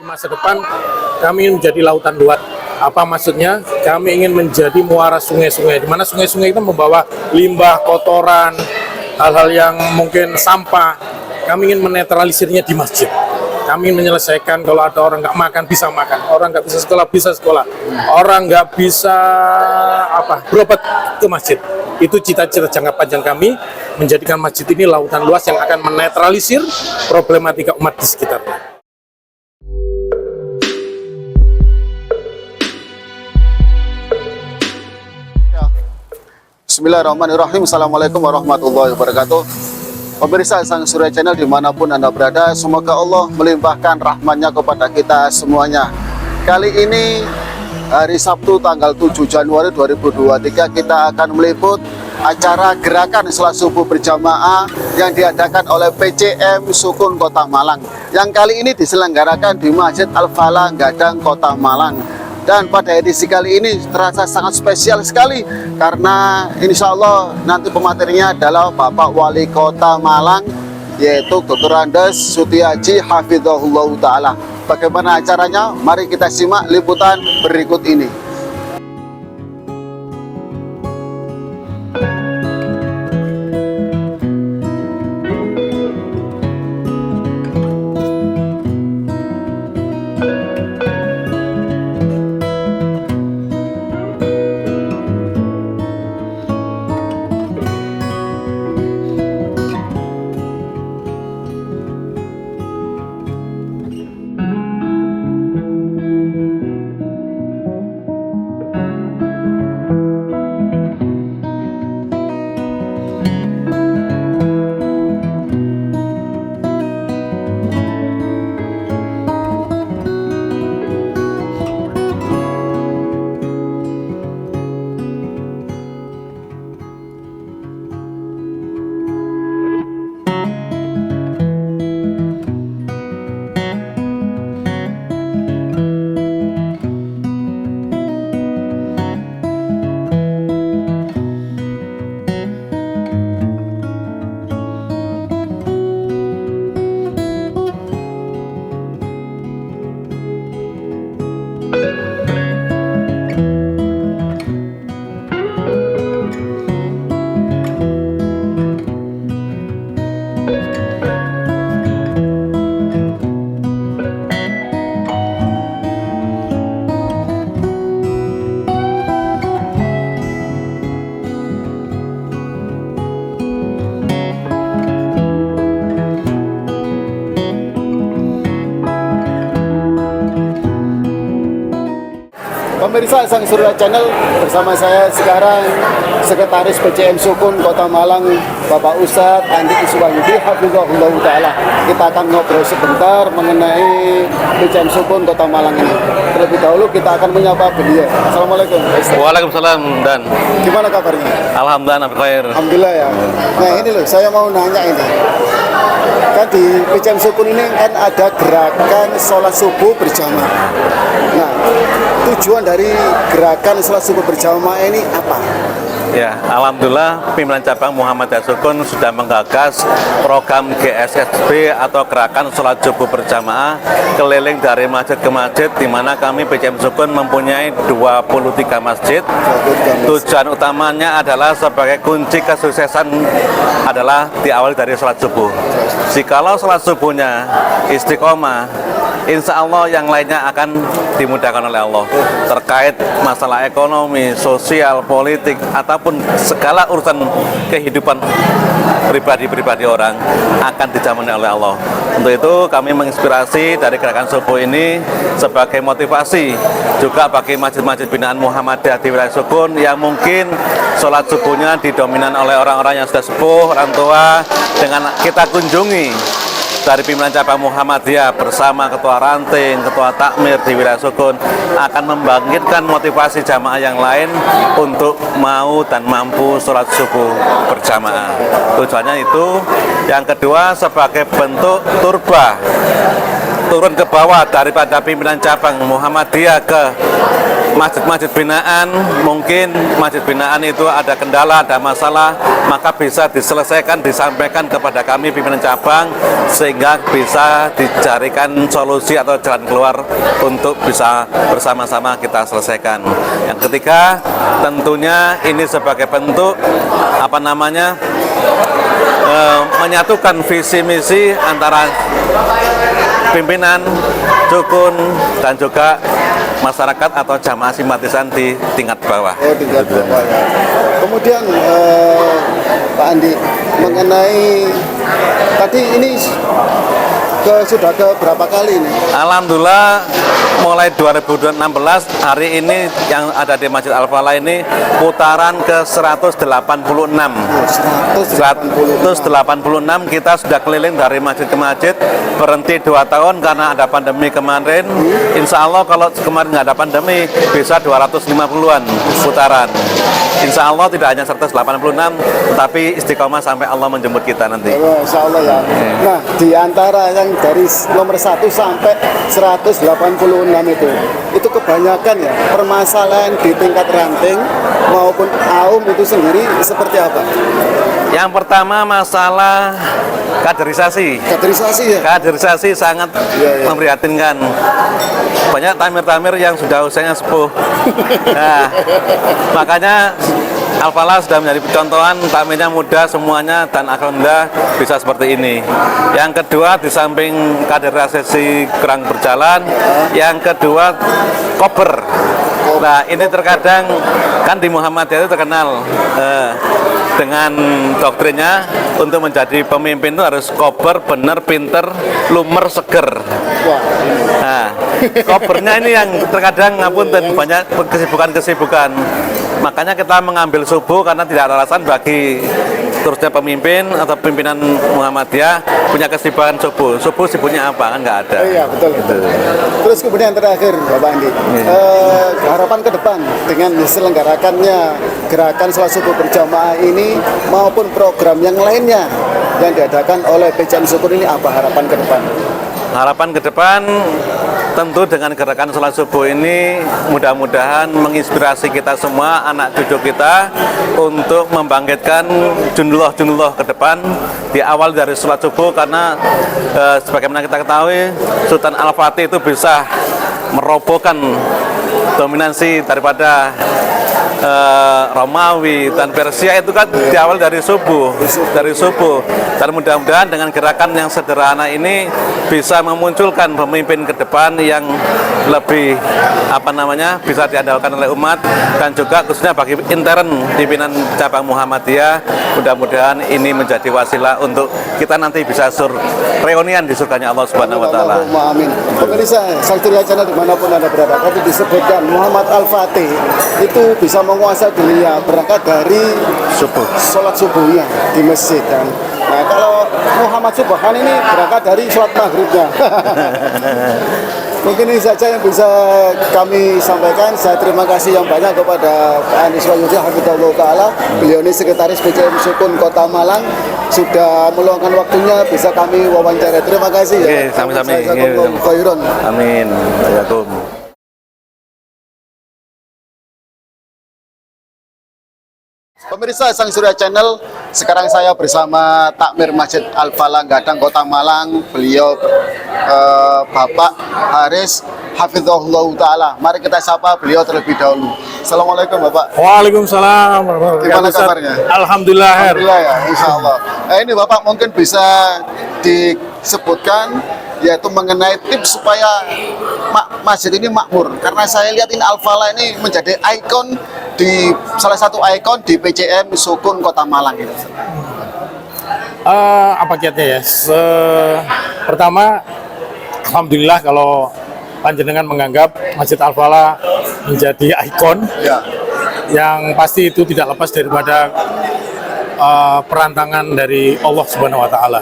masa depan kami ingin menjadi lautan luat. Apa maksudnya? Kami ingin menjadi muara sungai-sungai, di mana sungai-sungai itu membawa limbah, kotoran, hal-hal yang mungkin sampah. Kami ingin menetralisirnya di masjid. Kami menyelesaikan kalau ada orang nggak makan bisa makan, orang nggak bisa sekolah, orang nggak bisa berobat ke masjid. Itu cita-cita jangka panjang kami, menjadikan masjid ini lautan luas yang akan menetralisir problematika umat di sekitarnya. Bismillahirrahmanirrahim. Assalamualaikum warahmatullahi wabarakatuh. Pemirsa Sang Surya Channel dimanapun Anda berada, semoga Allah melimpahkan rahmat-Nya kepada kita semuanya. Kali ini hari Sabtu tanggal 7 Januari 2023 kita akan meliput acara gerakan salat subuh berjamaah yang diadakan oleh PCM Sukun Kota Malang, yang kali ini diselenggarakan di Masjid Al-Falah Gadang Kota Malang. Dan pada edisi kali ini terasa sangat spesial sekali karena insya Allah nanti pematerinya adalah Bapak Wali Kota Malang, yaitu Dr. Andes Sutiaji Hafizahullah Ta'ala. Bagaimana acaranya? Mari kita simak liputan berikut ini. Pemirsa Sang Surya Channel, bersama saya sekarang Sekretaris PCM Sukun Kota Malang, Bapak Ustadz Andi Iswahyudi Hafizahullah Ta'ala. Kita akan ngobrol sebentar mengenai PCM Sukun Kota Malang ini. Terlebih dahulu kita akan menyapa beliau. Assalamualaikum Ustadz. Waalaikumsalam. Dan gimana kabarnya? alhamdulillah khair. Alhamdulillah ya. Nah ini loh, saya mau nanya ini. Kan di PCM Sukun ini kan ada gerakan sholat subuh berjamaah. Nah, tujuan dari gerakan sholat subuh berjamaah ini apa? Ya, alhamdulillah pimpinan cabang Muhammadiyah Sukun sudah menggagas program GSSB atau gerakan sholat subuh berjamaah keliling dari masjid ke masjid, di mana kami PCM Sukun mempunyai 23 masjid. Tujuan utamanya adalah sebagai kunci kesuksesan adalah diawali dari sholat subuh. Jikalau sholat subuhnya istiqomah, insya Allah yang lainnya akan dimudahkan oleh Allah. Terkait masalah ekonomi, sosial, politik, ataupun segala urusan kehidupan pribadi-pribadi orang akan dijamin oleh Allah. Untuk itu kami menginspirasi dari gerakan subuh ini sebagai motivasi juga bagi masjid-masjid binaan Muhammadiyah di wilayah Sukun yang mungkin sholat subuhnya didominan oleh orang-orang yang sudah sepuh, orang tua. Dengan kita kunjungi dari pimpinan cabang Muhammadiyah bersama ketua ranting, ketua takmir di wilayah Sukun akan membangkitkan motivasi jamaah yang lain untuk mau dan mampu sholat subuh berjamaah. Tujuannya itu. Yang kedua, sebagai bentuk turun ke bawah daripada pimpinan cabang Muhammadiyah ke masjid-masjid binaan, mungkin masjid binaan itu ada kendala, ada masalah, maka bisa diselesaikan, disampaikan kepada kami pimpinan cabang sehingga bisa dicarikan solusi atau jalan keluar untuk bisa bersama-sama kita selesaikan. Yang ketiga, tentunya ini sebagai bentuk menyatukan visi misi antara pimpinan, dukun, dan juga masyarakat atau jamaah simpatisan di tingkat bawah. Oh, tingkat bawah ya. Kemudian Pak Andi, mengenai tadi ini sudah ke berapa kali ini? Alhamdulillah mulai 2016 hari ini yang ada di Masjid Al-Falah ini putaran ke 186. 186 kita sudah keliling dari masjid ke masjid, berhenti 2 tahun karena ada pandemi kemarin. Insya Allah kalau kemarin nggak ada pandemi bisa 250-an putaran. Insya Allah tidak hanya 186, tapi istiqomah sampai Allah menjemput kita nanti. Oh, insya Allah ya. Nah, di antara yang dari nomor 1 sampai 186 itu kebanyakan ya permasalahan di tingkat ranting maupun AUM itu sendiri seperti apa? Yang pertama masalah kaderisasi. Kaderisasi ya? Kaderisasi sangat memprihatinkan. Banyak tamir-tamir yang sudah usianya sepuh. Nah, makanya Al-Falah sudah menjadi contohan, tamirnya muda semuanya dan alhamdulillah bisa seperti ini. Yang kedua, di samping kaderisasi kurang berjalan, yang kedua kober. Nah, ini terkadang kan di Muhammadiyah itu terkenal dengan doktrinnya untuk menjadi pemimpin itu harus kober, bener, pinter, lumer, seger. Nah, kobernya ini yang terkadang ngapunten banyak kesibukan-kesibukan. Makanya kita mengambil subuh karena tidak ada alasan bagi terusnya pemimpin atau pimpinan Muhammadiyah punya kesibukan subuh. Subuh sibuknya apa? Kan nggak ada. Iya, betul. Terus kemudian terakhir, Bapak Andi, harapan ke depan dengan diselenggarakannya gerakan sholat subuh berjamaah ini maupun program yang lainnya yang diadakan oleh PCM Syukur ini, apa harapan ke depan? Harapan ke depan tentu dengan gerakan sholat subuh ini mudah-mudahan menginspirasi kita semua, anak cucu kita untuk membangkitkan junullah-junullah ke depan di awal dari sholat subuh, karena sebagaimana kita ketahui Sultan Al-Fatih itu bisa merobohkan dominasi daripada Romawi dan Persia itu kan diawal dari subuh, dan mudah-mudahan dengan gerakan yang sederhana ini bisa memunculkan pemimpin ke depan yang lebih bisa diandalkan oleh umat, dan juga khususnya bagi intern pimpinan cabang Muhammadiyah. Mudah-mudahan ini menjadi wasilah untuk kita nanti bisa reunian di surganya Allah Subhanahu wa taala. Amin. Pemirsa Saltiliyah Channel dimanapun Anda berada, tadi disebutkan Muhammad Al-Fatih itu bisa menguasai dunia berangkat dari sholat subuhnya di masjid kan. Nah, kalau Muhammad Subhan ini berangkat dari sholat maghribnya. Mungkin ini saja yang bisa kami sampaikan. Saya terima kasih yang banyak kepada Pak Andi Suwayudi Hafizahullah Ta'ala. Beliau ini Sekretaris PCM Sukun Kota Malang, sudah meluangkan waktunya bisa kami wawancara. Terima kasih ya. Sami-sami. Amin. Waalaikumsalam. Pemirsa Sang Surya Channel, sekarang saya bersama Takmir Masjid Al-Falah Gadang Kota Malang. Beliau Bapak Haris Hafizahullah Ta'ala. Mari kita sapa beliau terlebih dahulu. Assalamualaikum Bapak. Waalaikumsalam. Gimana kabarnya? Alhamdulillah. Alhamdulillah ya, insya Allah. Ini Bapak mungkin bisa disebutkan yaitu mengenai tips supaya masjid ini makmur, karena saya lihat ini Al-Falah ini menjadi ikon di salah satu ikon di PCM Sukun Kota Malang gitu. Apa kiatnya ya? Pertama, alhamdulillah kalau panjenengan menganggap Masjid Al-Falah menjadi ikon, Ya. yang pasti itu tidak lepas daripada perantangan dari Allah Subhanahu wa taala.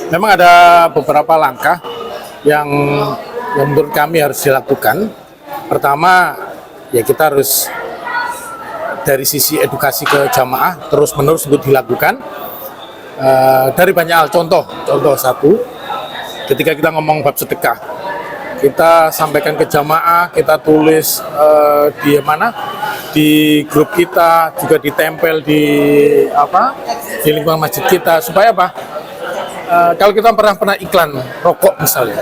Memang ada beberapa langkah yang menurut kami harus dilakukan. Pertama, ya kita harus dari sisi edukasi ke jamaah terus-menerus untuk dilakukan dari banyak hal. Contoh satu, ketika kita ngomong bab sedekah, kita sampaikan ke jamaah, kita tulis di mana, di grup kita, juga ditempel di di lingkungan masjid kita, supaya apa? Kalau kita pernah iklan rokok misalnya,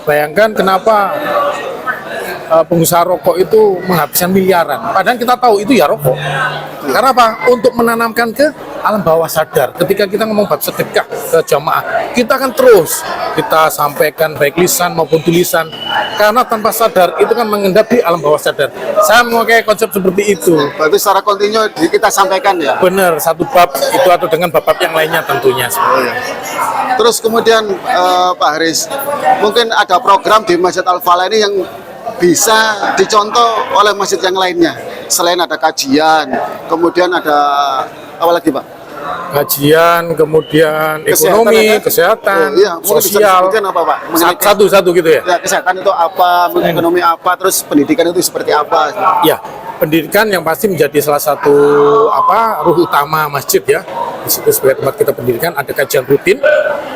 bayangkan kenapa pengusaha rokok itu menghabiskan miliaran, padahal kita tahu itu ya rokok. Karena apa? Untuk menanamkan ke alam bawah sadar. Ketika kita ngomong bab sedekah ke jamaah, kita akan terus kita sampaikan baik lisan maupun tulisan, karena tanpa sadar itu kan mengendap di alam bawah sadar. Saya memakai konsep seperti itu. Berarti secara kontinu kita sampaikan ya. Benar, satu bab itu atau dengan bab-bab yang lainnya tentunya. Terus kemudian Pak Haris, mungkin ada program di Masjid Al-Falah ini yang bisa dicontoh oleh masjid yang lainnya. Selain ada kajian, kemudian ada apa lagi Pak? Kajian, kemudian ekonomi, kesehatan, iya, sosial. apa Pak? Satu-satu gitu ya? Ya, kesehatan itu apa, ekonomi apa, terus pendidikan itu seperti apa? Ya, pendidikan yang pasti menjadi salah satu ruh utama masjid ya. Di situ sebagai tempat kita pendidikan, ada kajian rutin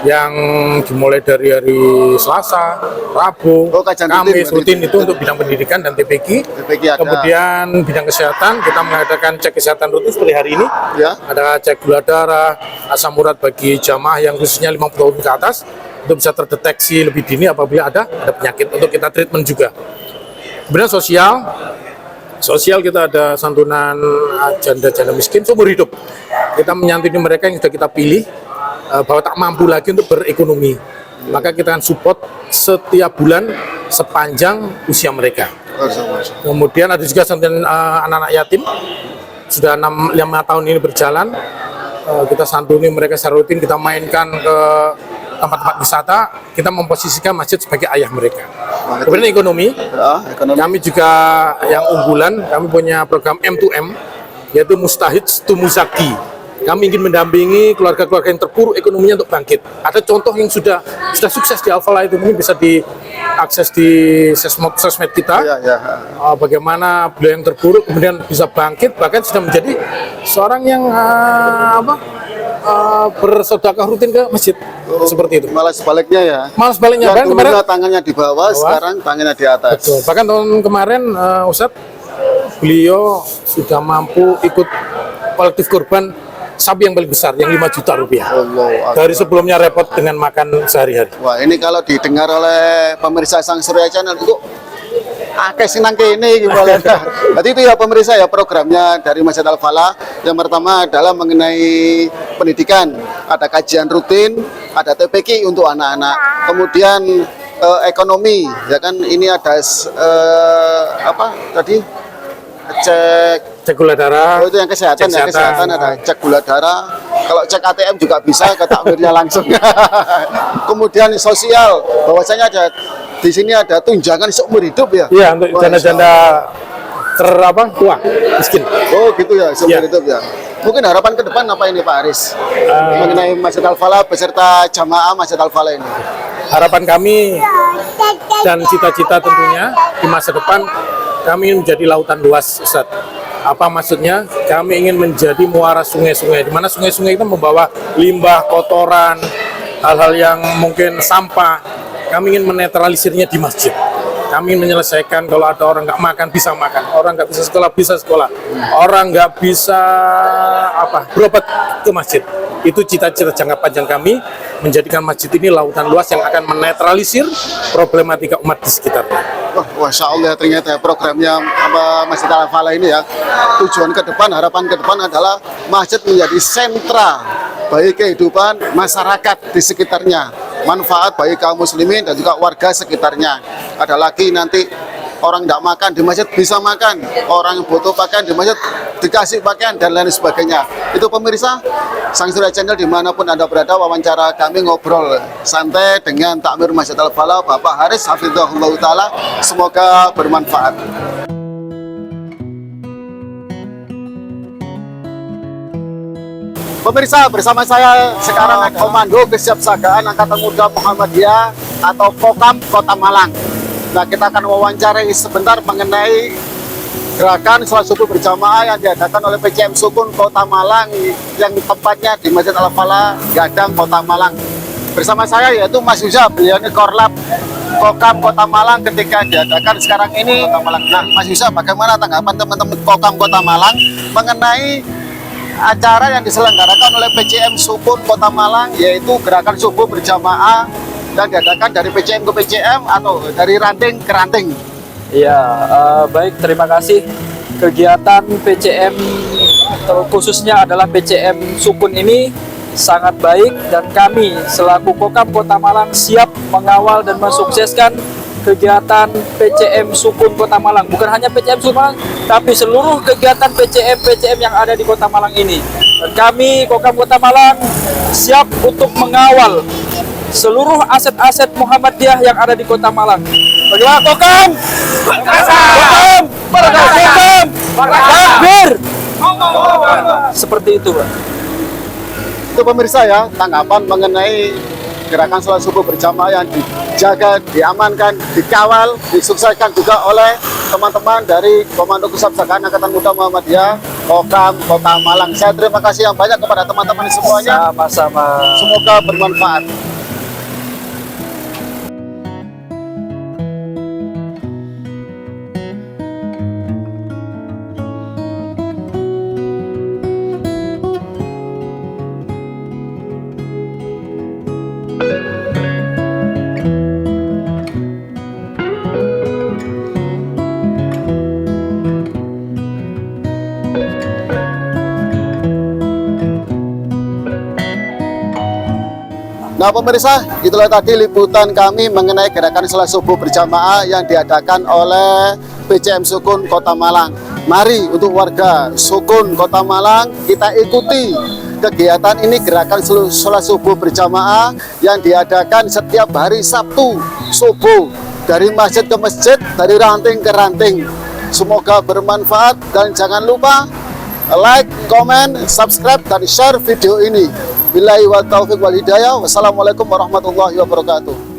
yang dimulai dari hari Selasa, Rabu, Kamis rutin itu untuk bidang pendidikan dan TPQ. ada. Kemudian bidang kesehatan kita mengadakan cek kesehatan rutin seperti hari ini. Ya. Ada cek gula darah, asam urat bagi jamaah yang khususnya 50 tahun ke atas, itu bisa terdeteksi lebih dini apabila ada penyakit untuk kita treatment juga. Kemudian sosial kita ada santunan janda-janda miskin seumur hidup. Kita menyantuni mereka yang sudah kita pilih bahwa tak mampu lagi untuk berekonomi. Maka kita akan support setiap bulan sepanjang usia mereka. Kemudian ada juga santunan anak-anak yatim. Sudah 5 tahun ini berjalan. Kita santuni mereka secara rutin, kita mainkan ke tempat-tempat wisata, kita memposisikan masjid sebagai ayah mereka. Kemudian ekonomi. Kami juga yang unggulan, kami punya program M2M, yaitu Mustahid to Muzaki. Kami ingin mendampingi keluarga-keluarga yang terpuruk ekonominya untuk bangkit. Ada contoh yang sudah sukses di Al-Falah, itu mungkin bisa diakses di sosmed kita. Bagaimana beliau yang terpuruk kemudian bisa bangkit, bahkan sudah menjadi seorang yang bersedekah rutin ke masjid. Seperti itu. Malah sebaliknya ya. Malah sebaliknya. Yang kemarin tangannya di bawah, sekarang tangannya di atas. Betul. Bahkan tahun kemarin Ustadz, beliau sudah mampu ikut kolektif kurban sapi yang paling besar, yang 5 juta rupiah. Dari sebelumnya repot dengan makan sehari-hari. Wah, ini kalau didengar oleh pemirsa Sang Surya Channel itu akeh sinang kene gimana. Berarti itu ya pemirsa ya programnya dari Masjid Al-Falah. Yang pertama adalah mengenai pendidikan, ada kajian rutin, ada TPQ untuk anak-anak. Kemudian ekonomi, ya kan ini ada cek gula darah. Oh, itu yang kesehatan. Ya, kesehatan ada cek gula darah. Kalau cek ATM juga bisa ke takmirnya langsung. Kemudian sosial, bahwasanya ada di sini ada tunjangan seumur hidup ya. Iya, untuk janda-janda tua, miskin. Oh, gitu ya, seumur hidup ya. Mungkin harapan ke depan apa ini Pak Haris? Mengenai Masjid Al-Falah beserta jamaah Masjid Al-Falah ini. Harapan kami dan cita-cita tentunya di masa depan, kami ingin menjadi lautan luas, Ustaz. Apa maksudnya? Kami ingin menjadi muara sungai-sungai, di mana sungai-sungai itu membawa limbah, kotoran, hal-hal yang mungkin sampah. Kami ingin menetralisirnya di masjid. Kami ingin menyelesaikan kalau ada orang nggak makan, bisa makan. Orang nggak bisa sekolah. Orang nggak bisa berobat ke masjid. Itu cita-cita jangka panjang kami, menjadikan masjid ini lautan luas yang akan menetralisir problematika umat di sekitarnya. Wah, Masya Allah, ternyata programnya Masjid Al-Falah ini ya, tujuan ke depan, harapan ke depan adalah masjid menjadi sentra bagi kehidupan masyarakat di sekitarnya, manfaat bagi kaum muslimin dan juga warga sekitarnya. Ada lagi nanti orang tidak makan di masjid bisa makan, orang yang butuh pakaian di masjid dikasih pakaian dan lain sebagainya. Itu pemirsa Sang Surya Channel dimanapun Anda berada, wawancara kami ngobrol santai dengan Takmir Masjid Al-Falah Bapak Haris Hafizahullah Ta'ala, semoga bermanfaat. Pemirsa, bersama saya sekarang Komando Kesiapsiagaan Angkatan Muda Muhammadiyah atau Kokam Kota Malang. Nah, kita akan wawancarai sebentar mengenai gerakan sholat subuh berjamaah yang diadakan oleh PCM Sukun Kota Malang yang tempatnya di Masjid Al-Falah Gadang Kota Malang. bersama saya yaitu Mas Yuza, beliau ini Korlap Kokam Kota Malang ketika diadakan sekarang ini Kota Malang. Nah, Mas Yuza, bagaimana tanggapan teman-teman Kokam Kota Malang mengenai acara yang diselenggarakan oleh PCM Sukun Kota Malang, yaitu gerakan subuh berjamaah dan diadakan dari PCM ke PCM atau dari ranting ke ranting? Iya, baik, terima kasih. Kegiatan PCM khususnya adalah PCM Sukun ini sangat baik dan kami selaku Kokam Kota Malang siap mengawal dan mensukseskan kegiatan PCM Sukun Kota Malang. Bukan hanya PCM Sukun Malang, tapi seluruh kegiatan PCM yang ada di Kota Malang ini. Dan kami Kokam Kota Malang siap untuk mengawal seluruh aset-aset Muhammadiyah yang ada di Kota Malang. Bagaimana Kokam? Kokam! Kokam! Takbir! Seperti itu, Pak. Itu pemirsa ya, tanggapan mengenai gerakan sholat subuh berjamaah yang dijaga, diamankan, dikawal, disukseskan juga oleh teman-teman dari Komando Kesabsakan Angkatan Muda Muhammadiyah Kokam Kota Malang. Saya terima kasih yang banyak kepada teman-teman semuanya. Sama-sama. Semoga bermanfaat. Nah pemirsa, itulah tadi liputan kami mengenai gerakan sholat subuh berjamaah yang diadakan oleh PCM Sukun Kota Malang. Mari untuk warga Sukun Kota Malang kita ikuti kegiatan ini, gerakan sholat subuh berjamaah yang diadakan setiap hari Sabtu subuh dari masjid ke masjid, dari ranting ke ranting. Semoga bermanfaat dan jangan lupa like, comment, subscribe, dan share video ini. Billahi wa taufiq wal hidayah. Wassalamualaikum warahmatullahi wabarakatuh.